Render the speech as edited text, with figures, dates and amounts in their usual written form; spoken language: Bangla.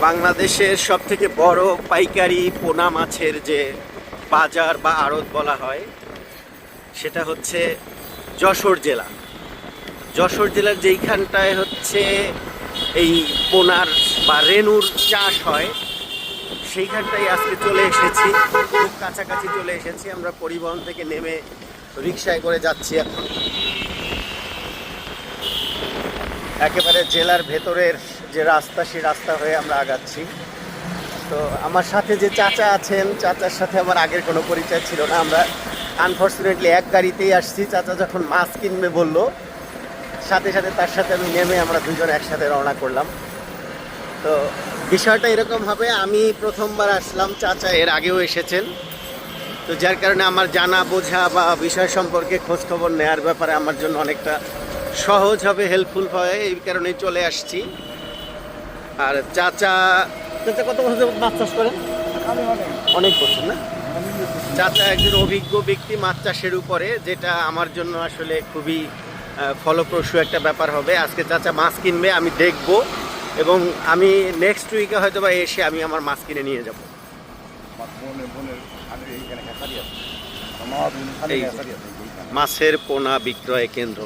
বাংলাদেশের সবথেকে বড় পাইকারি পোনা মাছের যে বাজার বা আড়ত বলা হয় সেটা হচ্ছে যশোর জেলা। যশোর জেলার যেইখানটায় হচ্ছে এই পোনার বা রেনুর চাষ হয় সেইখানটায় আজকে চলে এসেছি, খুব কাছাকাছি চলে এসেছি। আমরা পরিবহন থেকে নেমে রিকশায় করে যাচ্ছি এখন। একেবারে জেলার ভেতরের যে রাস্তা সেই রাস্তা হয়ে আমরা আগাচ্ছি। তো আমার সাথে যে চাচা আছেন, চাচার সাথে আমার আগের কোনো পরিচয় ছিল না। আমরা আনফর্চুনেটলি এক গাড়িতেই আসছি। চাচা যখন মাছ কিনবে বলল, সাথে সাথে তার সাথে আমি নেমে আমরা দুজন একসাথে রওনা করলাম। তো বিষয়টা এরকম হবে, আমি প্রথমবার আসলাম, চাচা এর আগেও এসেছেন। তো যার কারণে আমার জানা বোঝা বা বিষয় সম্পর্কে খোঁজখবর নেওয়ার ব্যাপারে আমার জন্য অনেকটা সহজ হবে, হেল্পফুল হয়, এই কারণেই চলে আসছি। আর চাচা চাচা কত বছর যাবত মাছ চাষ করেন? অনেক বছর না? চাচা একজন অভিজ্ঞ ব্যক্তি মাছ চাষের উপরে, যেটা আমার জন্য আসলে খুবই ফলপ্রসূ একটা ব্যাপার হবে। আজকে চাচা মাছ কিনবে, আমি দেখব, এবং আমি নেক্সট উইকে হয়তো বা এসে আমি আমার মাছ কিনে নিয়ে যাব। মাছের পোনা বিক্রয় কেন্দ্র।